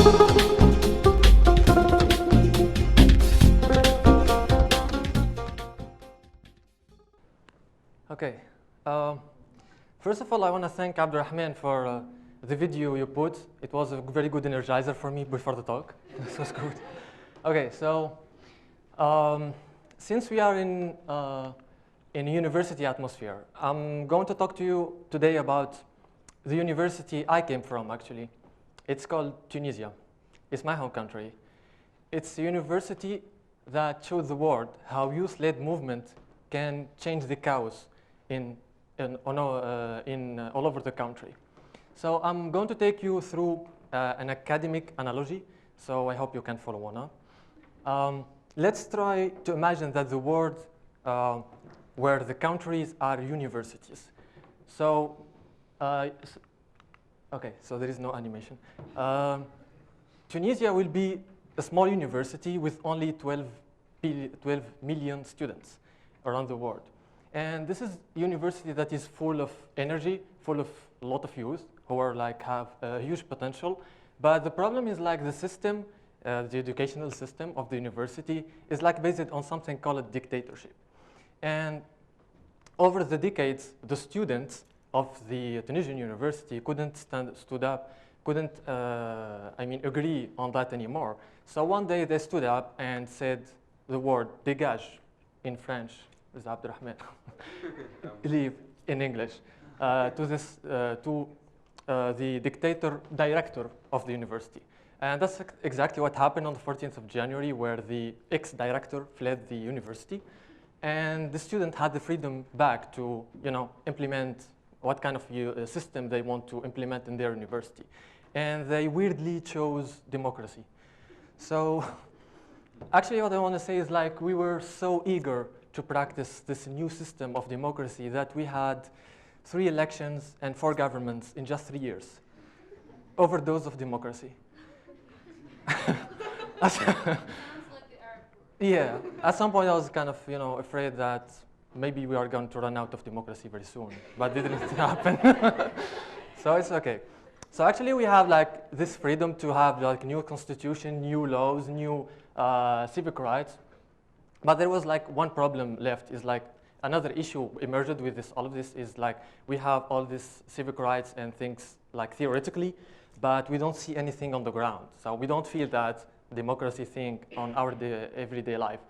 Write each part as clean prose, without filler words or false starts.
Okay. First of all, I want to thank Abdurrahman for the video you put. It was a very good energizer for me before the talk. This was good. Okay, so since we are in a university atmosphere, I'm going to talk to you today about the university I came from, actually. It's called Tunisia. It's my home country. It's a university that showed the world how youth-led movement can change the chaos all over the country. So I'm going to take you through an academic analogy, so I hope you can follow on. Let's try to imagine that the world where the countries are universities. So, okay, so there is no animation. Tunisia will be a small university with only 12 million students around the world. And this is a university that is full of energy, full of a lot of youth who are have a huge potential. But the problem is the system, the educational system of the university is based on something called dictatorship. And over the decades, the students of the Tunisian university couldn't agree on that anymore. So one day they stood up and said the word dégage in French, with Abdurrahman, leave in English, to the director of the university. And that's exactly what happened on the 14th of January, where the ex-director fled the university. And the student had the freedom back to implement what kind of system they want to implement in their university. And they weirdly chose democracy. So actually what I want to say is we were so eager to practice this new system of democracy that we had 3 elections and 4 governments in just 3 years. Overdose of democracy. Yeah, at some point I was kind of afraid that maybe we are going to run out of democracy very soon, but it didn't happen. So it's okay. So actually we have this freedom to have new constitution, new laws, new civic rights. But there was one problem left, is another issue emerged with all of this is we have all these civic rights and things theoretically, but we don't see anything on the ground. So we don't feel that democracy thing on our everyday life.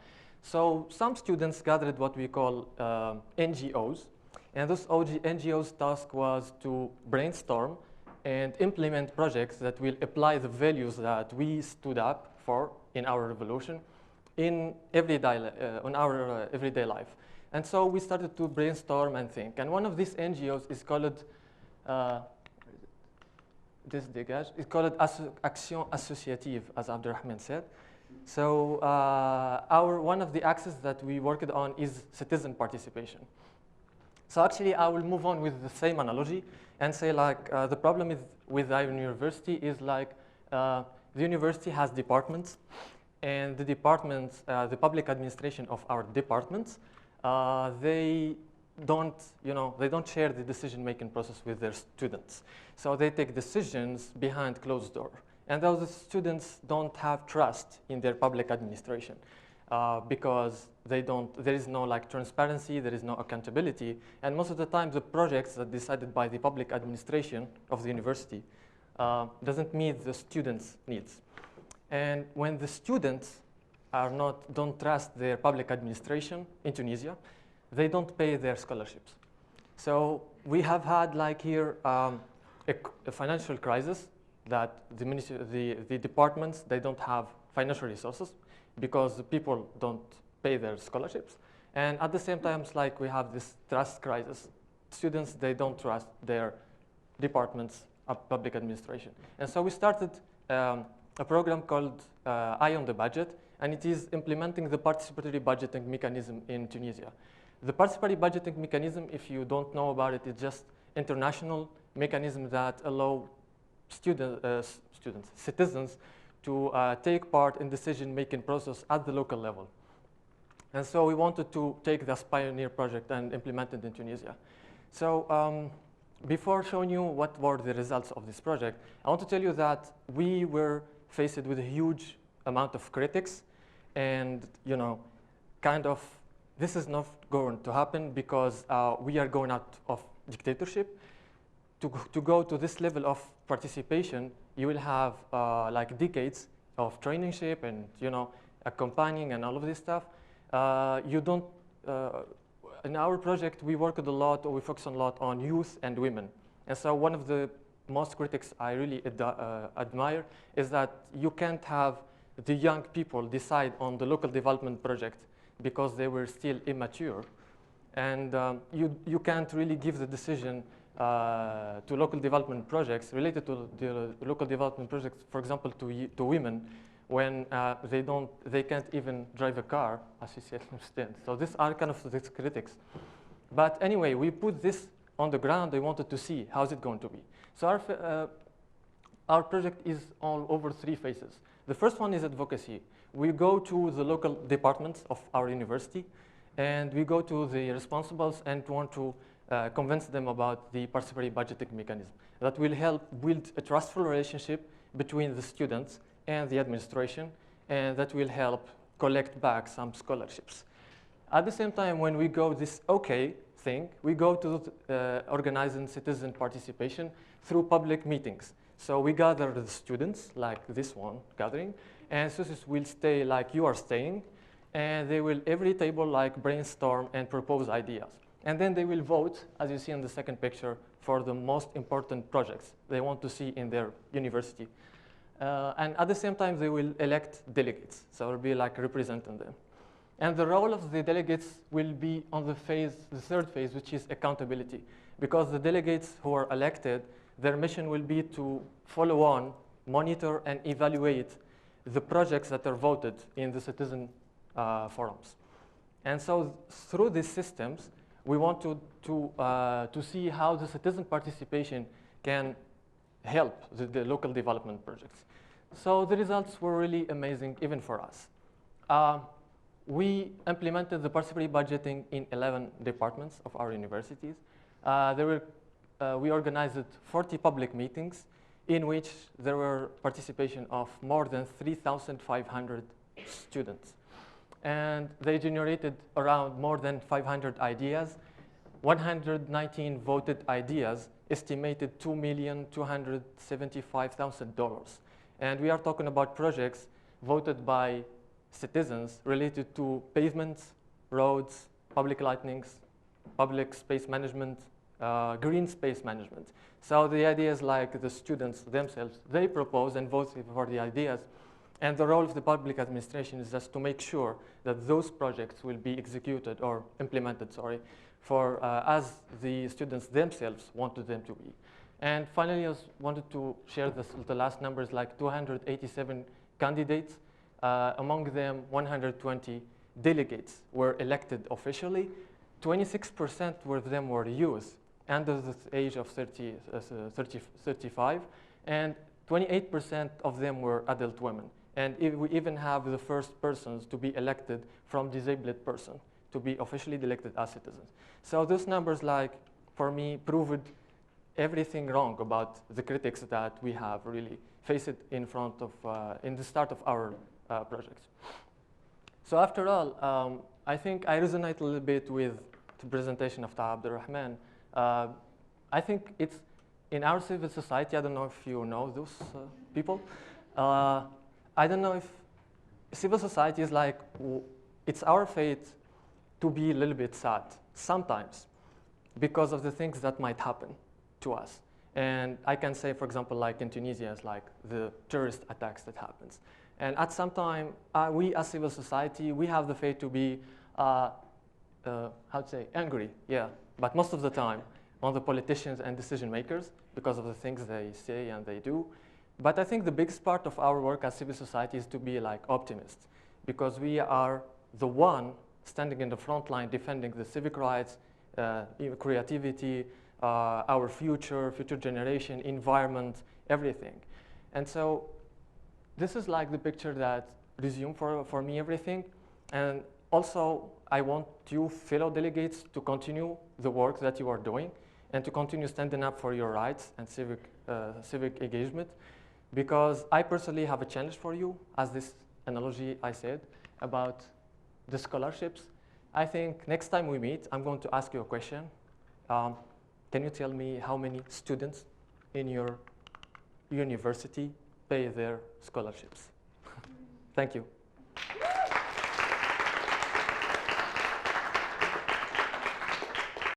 So some students gathered what we call NGOs, and those NGOs' task was to brainstorm and implement projects that will apply the values that we stood up for in our revolution in on our everyday life. And so we started to brainstorm and think. And one of these NGOs is called, it's called Action Associative, as Abdurrahman said. So one of the axes that we worked on is citizen participation. So actually I will move on with the same analogy and say the problem with our university is the university has departments, and the departments, the public administration of our departments, they don't share the decision-making process with their students. So they take decisions behind closed door. And those students don't have trust in their public administration because there is no transparency, there is no accountability. And most of the time, the projects that are decided by the public administration of the university doesn't meet the students' needs. And when the students don't trust their public administration in Tunisia, they don't pay their scholarships. So we have had here a financial crisis that the departments, they don't have financial resources because the people don't pay their scholarships. And at the same time, we have this trust crisis. Students, they don't trust their departments of public administration. And so we started a program called Eye on the Budget, and it is implementing the participatory budgeting mechanism in Tunisia. The participatory budgeting mechanism, if you don't know about it, is just international mechanism that allow citizens to take part in decision-making process at the local level. And so we wanted to take this pioneer project and implement it in Tunisia. So before showing you what were the results of this project, I want to tell you that we were faced with a huge amount of critics, and kind of this is not going to happen because we are going out of dictatorship. To go to this level of participation, you will have like decades of traineeship and accompanying and all of this stuff. You don't. In our project, we worked a lot, or we focus a lot on youth and women. And so one of the most critics I really admire is that you can't have the young people decide on the local development project because they were still immature. And you can't really give the decision to local development projects related to the local development projects, for example, to women, when they can't even drive a car, as you said, understand. So these are kind of these critics. But anyway, we put this on the ground. I wanted to see how's it going to be. So our project is all over 3 phases. The first one is advocacy. We go to the local departments of our university, and we go to the responsibles and want to convince them about the participatory budgeting mechanism that will help build a trustful relationship between the students and the administration, and that will help collect back some scholarships. At the same time, when we go this OK thing, we go to organizing citizen participation through public meetings. So we gather the students, like this one gathering, and students will stay like you are staying, and they will every table like brainstorm and propose ideas. And then they will vote, as you see in the second picture, for the most important projects they want to see in their university. And at the same time, they will elect delegates. So it will be like representing them. And the role of the delegates will be on the third phase, which is accountability. Because the delegates who are elected, their mission will be to follow on, monitor, and evaluate the projects that are voted in the citizen forums. And so through these systems, we want to see how the citizen participation can help the local development projects. So the results were really amazing, even for us. We implemented the participatory budgeting in 11 departments of our universities. We organized 40 public meetings in which there were participation of more than 3,500 students. And they generated around more than 500 ideas, 119 voted ideas, estimated $2,275,000. And we are talking about projects voted by citizens related to pavements, roads, public lightnings, public space management, green space management. So the idea is like the students themselves, they propose and vote for the ideas. And the role of the public administration is just to make sure that those projects will be executed or implemented, as the students themselves wanted them to be. And finally, I wanted to share the last numbers, like 287 candidates. Among them, 120 delegates were elected officially. 26% of them were youth under the age of 35, and 28% of them were adult women. And we even have the first persons to be elected from disabled person to be officially elected as citizens. So those numbers, like, for me, proved everything wrong about the critics that we have really faced in front of, in the start of our projects. So after all, I think I resonate a little bit with the presentation of Ta Abdulrahman. I think it's in our civil society, I don't know if you know those people. I don't know if civil society is like, it's our fate to be a little bit sad sometimes because of the things that might happen to us. And I can say, for example, like in Tunisia, it's like the terrorist attacks that happens. And at some time, we as civil society, we have the fate to be, angry, yeah, but most of the time on the politicians and decision makers because of the things they say and they do. But I think the biggest part of our work as civil society is to be like optimists, because we are the one standing in the front line defending the civic rights, creativity, our future generation, environment, everything. And so this is like the picture that resumed for me everything. And also, I want you fellow delegates to continue the work that you are doing and to continue standing up for your rights and civic engagement, because I personally have a challenge for you, as this analogy I said about the scholarships. I think next time we meet, I'm going to ask you a question. Can you tell me how many students in your university pay their scholarships? Thank you.